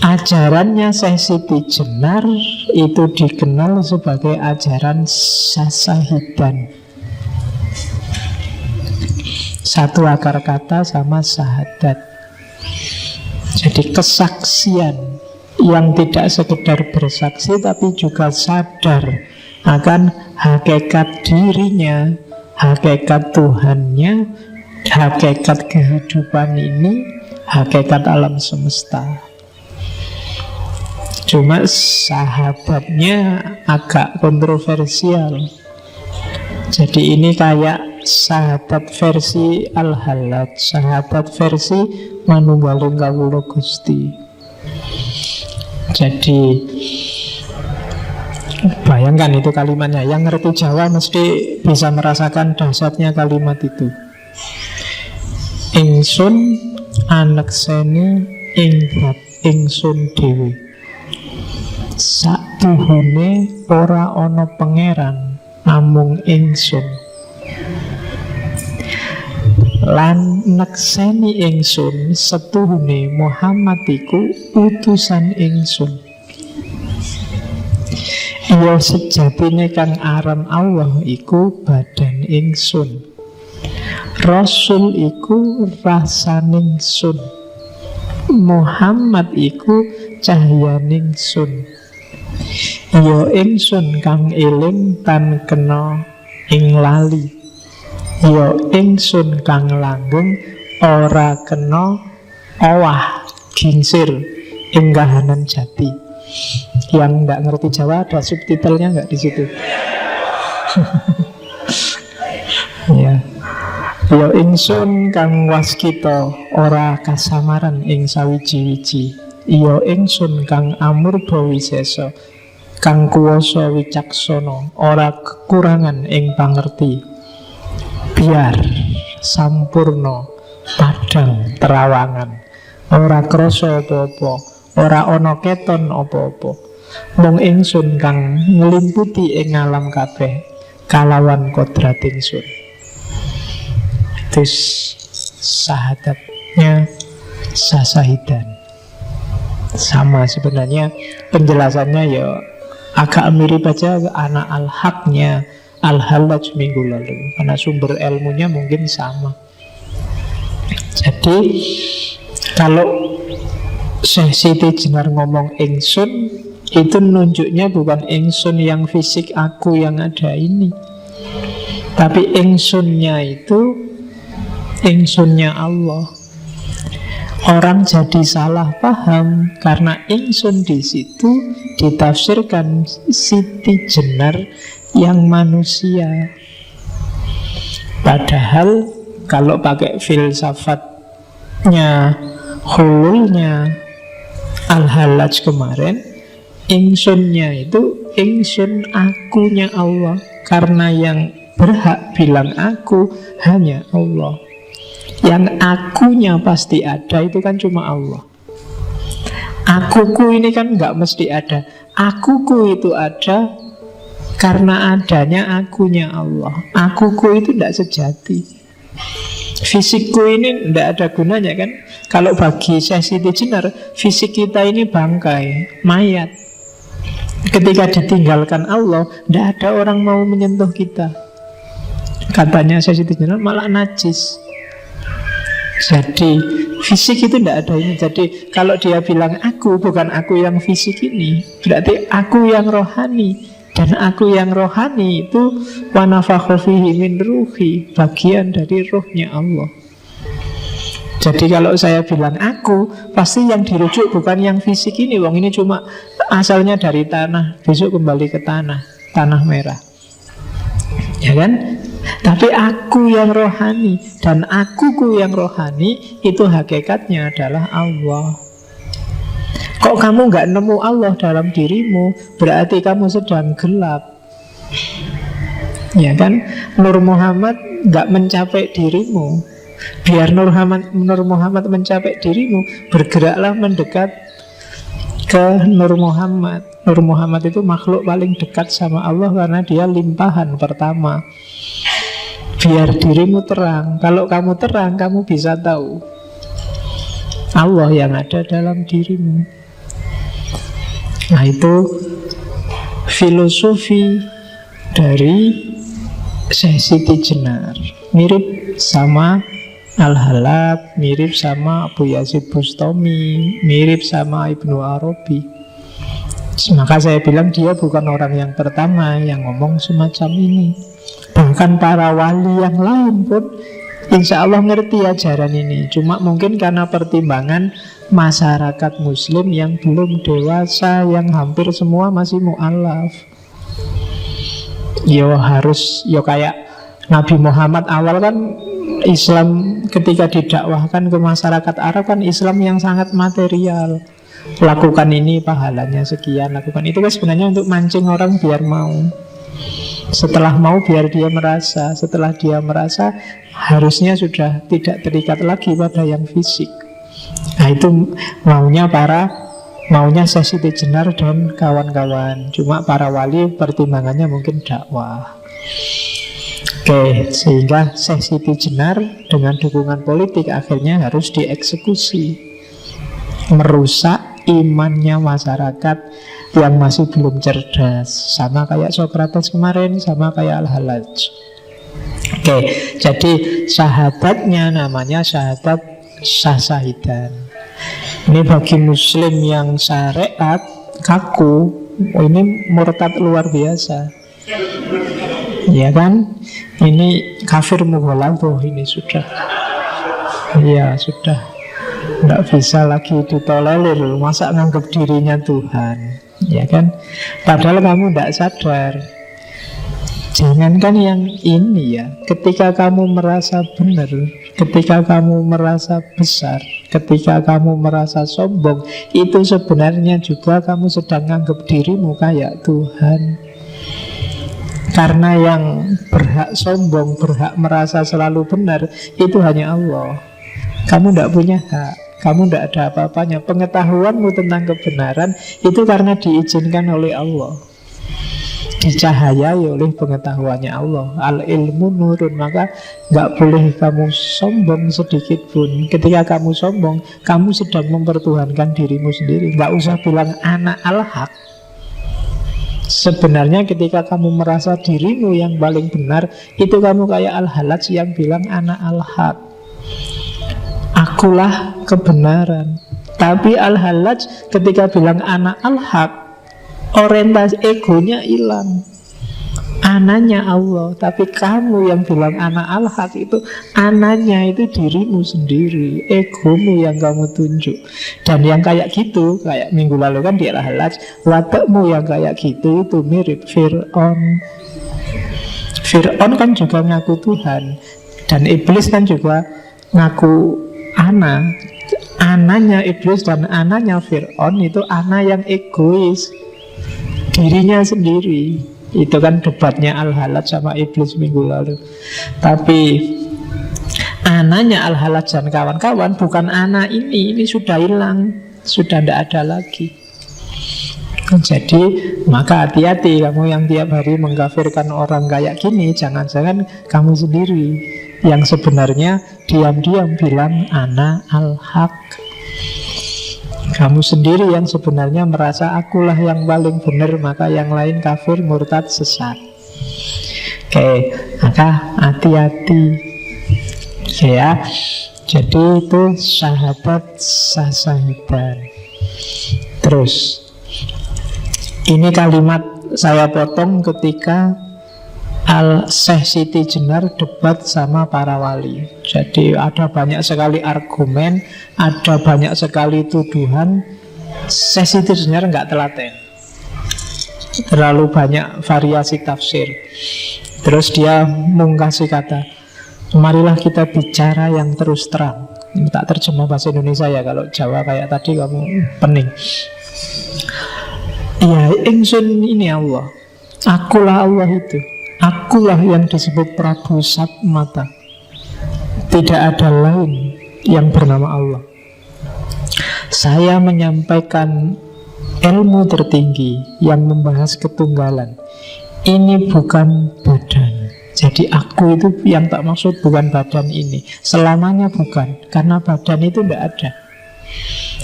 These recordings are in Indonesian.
Ajarannya Syekh Siti Jenar itu dikenal sebagai ajaran Sasahidan. Satu akar kata sama syahadat. Jadi kesaksian yang tidak sekedar bersaksi tapi juga sadar akan hakikat dirinya, hakikat Tuhannya, hakikat kehidupan ini, hakikat alam semesta. Cuma sahabatnya agak kontroversial. Jadi ini kayak sahabat versi Al-Halaj, sahabat versi Manunggaling Kawula Gusti. Jadi bayangkan itu kalimatnya. Yang ngerti Jawa mesti bisa merasakan dahsyatnya kalimat itu. Ingsun anekseni ingrat ingsun dewi. Saktuhune ora ana pangeran namung ingsun. Lan nekseni ingsun setuhune Muhammad iku utusan ingsun. Iya sejatine kang aran Allah iku badan ingsun. Rasul iku rasaning sun. Muhammad iku cahyaning sun. Ya ingsun kang eling tan kena ing lali. Ya ingsun kang langgeng ora kena owah gingsir ing kahanan jati. Yang nggak ngerti Jawa ada subtitlenya nggak di situ? Ya. Ya ingsun kang waskita ora kasamaran ing sawiji-wiji. Ya ingsun kang amurba wisesa kang kuwasa wicaksana ora kekurangan ing pangerti. Biar sampurna padang terawangan ora krasa apa-apa, ora ana keton apa-apa. Mung ingsun kang nglimputi ing alam kabeh kalawan kodrat ingsun. Itu syahadatnya Sasahidan. Sama sebenarnya penjelasannya ya agak mirip aja anak Al-Haqnya Al-Halaj minggu lalu, karena sumber ilmunya mungkin sama. Jadi kalau Syekh Siti Jenar ngomong ingsun, itu nunjuknya bukan ingsun yang fisik aku yang ada ini, tapi ingsunnya itu ingsunnya Allah. Orang jadi salah paham karena ingsun di situ ditafsirkan Siti Jenar yang manusia. Padahal kalau pakai filsafatnya hululnya Al-Halaj kemarin, ingsunnya itu ingsun akunya Allah. Karena yang berhak bilang aku hanya Allah. Yang akunya pasti ada itu kan cuma Allah. Akuku ini kan nggak mesti ada. Akuku itu ada karena adanya akunya Allah. Akuku itu tidak sejati. Fisikku ini tidak ada gunanya kan. Kalau bagi Syekh Siti Jenar, fisik kita ini bangkai, mayat. Ketika ditinggalkan Allah, tidak ada orang mau menyentuh kita. Katanya Syekh Siti Jenar malah najis. Jadi fisik itu tidak ada ini. Jadi kalau dia bilang aku, bukan aku yang fisik ini, berarti aku yang rohani. Dan aku yang rohani itu wa nafakha fihi min ruhi, bagian dari ruhnya Allah. Jadi kalau saya bilang aku, pasti yang dirujuk bukan yang fisik ini. Wong ini cuma asalnya dari tanah, besok kembali ke tanah, tanah merah. Ya kan? Tapi aku yang rohani, dan akuku yang rohani itu hakikatnya adalah Allah. Kok kamu nggak nemu Allah dalam dirimu, berarti kamu sedang gelap. Ya kan? Nur Muhammad nggak mencapai dirimu. Biar Nur Muhammad mencapai dirimu, bergeraklah mendekat ke Nur Muhammad. Nur Muhammad itu makhluk paling dekat sama Allah karena dia limpahan pertama. Biar dirimu terang. Kalau kamu terang, kamu bisa tahu Allah yang ada dalam dirimu. Nah itu filosofi dari Syekh Siti Jenar. Mirip sama Al-Halab, mirip sama Abu Yazid Bustami, mirip sama Ibnu Arabi. Maka saya bilang dia bukan orang yang pertama yang ngomong semacam ini. Bahkan para wali yang lain pun insya Allah ngerti ajaran ini. Cuma mungkin karena pertimbangan masyarakat muslim yang belum dewasa, yang hampir semua masih mu'alaf. Yo harus, yo kayak Nabi Muhammad awal kan Islam ketika didakwahkan ke masyarakat Arab kan Islam yang sangat material. Lakukan ini pahalanya sekian, lakukan itu kan sebenarnya untuk mancing orang biar mau. Setelah mau biar dia merasa. Setelah dia merasa harusnya sudah tidak terikat lagi pada yang fisik. Nah itu maunya Syekh Siti Jenar dan kawan-kawan. Cuma para wali pertimbangannya mungkin dakwah. Oke, sehingga Syekh Siti Jenar dengan dukungan politik akhirnya harus dieksekusi. Merusak imannya masyarakat yang masih belum cerdas. Sama kayak Sokrates kemarin, sama kayak Al-Halaj. Oke, jadi syahadatnya namanya syahadat syahsahidan. Ini bagi muslim yang syariat kaku, ini murtad luar biasa. Ya kan? Ini kafir mughalladh, ini sudah. Ya sudah. Tidak bisa lagi ditolerir. Masa nganggap dirinya Tuhan, ya kan? Padahal kamu tidak sadar. Jangankan yang ini ya, ketika kamu merasa benar, ketika kamu merasa besar, ketika kamu merasa sombong, itu sebenarnya juga kamu sedang nganggap dirimu kayak Tuhan. Karena yang berhak sombong, berhak merasa selalu benar, itu hanya Allah. Kamu tidak punya hak, kamu tidak ada apa-apanya. Pengetahuanmu tentang kebenaran itu karena diizinkan oleh Allah, dicahayai oleh pengetahuannya Allah. Al-ilmu nurun. Maka nggak boleh kamu sombong sedikit pun. Ketika kamu sombong, kamu sedang mempertuhankan dirimu sendiri. Nggak usah bilang anak al-haq. Sebenarnya ketika kamu merasa dirimu yang paling benar, itu kamu kayak Al-Halaj yang bilang anak al-haq, akulah kebenaran. Tapi Al-Halaj ketika bilang anak al-haq, orientasi egonya hilang. Ananya Allah. Tapi kamu yang bilang anak al-haq itu, ananya itu dirimu sendiri, egomu yang kamu tunjuk. Dan yang kayak gitu, kayak minggu lalu kan di Al-Halaj, watakmu yang kayak gitu itu mirip Fir'aun. Fir'aun kan juga ngaku Tuhan, dan iblis kan juga ngaku ana. Ananya iblis dan ananya Fir'aun itu ana yang egois, dirinya sendiri. Itu kan debatnya Al-Halaj sama iblis minggu lalu. Tapi ananya Al-Halaj dan kawan-kawan bukan ana ini sudah hilang, sudah tidak ada lagi. Jadi maka hati-hati kamu yang tiap hari mengkafirkan orang kayak gini. Jangan-jangan kamu sendiri yang sebenarnya diam-diam bilang ana al-haq. Kamu sendiri yang sebenarnya merasa akulah yang paling benar, maka yang lain kafir, murtad, sesat. Oke, maka hati-hati. Ya, jadi itu syahadat syahsahidan. Terus ini kalimat saya potong ketika Syekh Siti Jenar debat sama para wali. Jadi ada banyak sekali argumen, ada banyak sekali tuduhan. Syekh Siti Jenar nggak telaten, terlalu banyak variasi tafsir. Terus dia mengkasih kata, marilah kita bicara yang terus terang. Ini tak terjemah bahasa Indonesia ya, kalau Jawa kayak tadi kamu pening. Ya, ingsun ini Allah, akulah Allah itu. Akulah yang disebut Prabu Satmata. Tidak ada lain yang bernama Allah. Saya menyampaikan ilmu tertinggi yang membahas ketunggalan. Ini bukan badan. Jadi aku itu yang tak maksud bukan badan ini. Selamanya bukan. Karena badan itu tidak ada.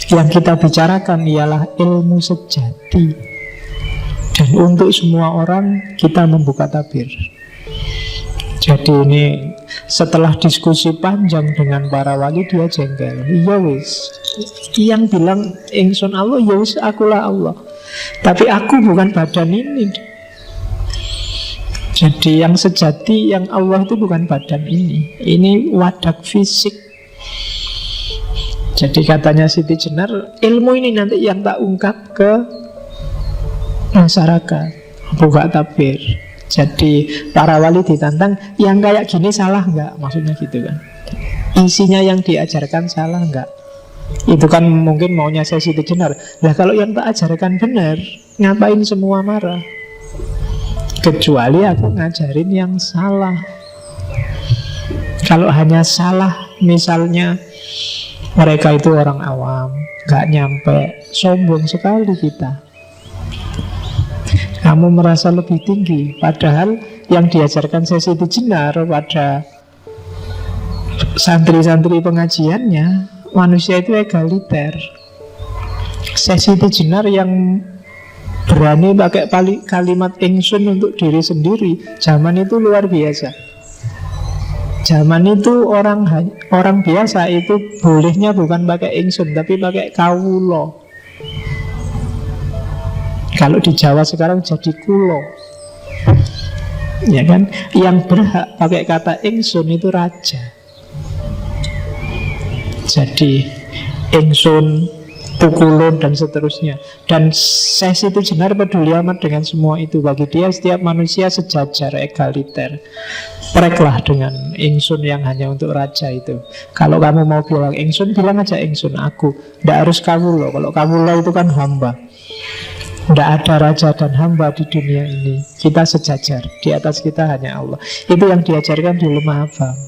Yang kita bicarakan ialah ilmu sejati. Dan untuk semua orang kita membuka tabir. Jadi ini setelah diskusi panjang dengan para wali, dia jengkel. Iya wis, yang bilang ingsun Allah, ya wis akulah Allah. Tapi aku bukan badan ini. Jadi yang sejati, yang Allah itu bukan badan ini. Ini wadak fisik. Jadi katanya Siti Jenar, ilmu ini nanti yang tak ungkap ke masyarakat, buka tabir. Jadi para wali ditantang, yang kayak gini salah nggak? Maksudnya gitu kan. Isinya yang diajarkan salah nggak? Itu kan mungkin maunya saya Siti Jenar. Nah kalau yang tak ajarkan benar, ngapain semua marah? Kecuali aku ngajarin yang salah. Kalau hanya salah, misalnya mereka itu orang awam, nggak nyampe, sombong sekali kita. Kamu merasa lebih tinggi, padahal yang diajarkan Siti Jenar pada santri-santri pengajiannya, manusia itu egaliter. Siti Jenar yang berani pakai kalimat ingsun untuk diri sendiri, zaman itu luar biasa. Zaman itu orang biasa itu bolehnya bukan pakai ingsun, tapi pakai kawulo. Kalau di Jawa sekarang jadi kulo, ya kan? Yang berhak pakai kata ingsun itu raja. Jadi ingsun, pukulun dan seterusnya. Dan Siti Jenar peduli amat dengan semua itu. Bagi dia setiap manusia sejajar, egaliter. Pereklah dengan ingsun yang hanya untuk raja itu. Kalau kamu mau bilang ingsun, bilang aja ingsun aku. Tidak harus kawulo. Kalau kawulo itu kan hamba. Tidak ada raja dan hamba di dunia ini. Kita sejajar. Di atas kita hanya Allah. Itu yang diajarkan di Lemah Abang.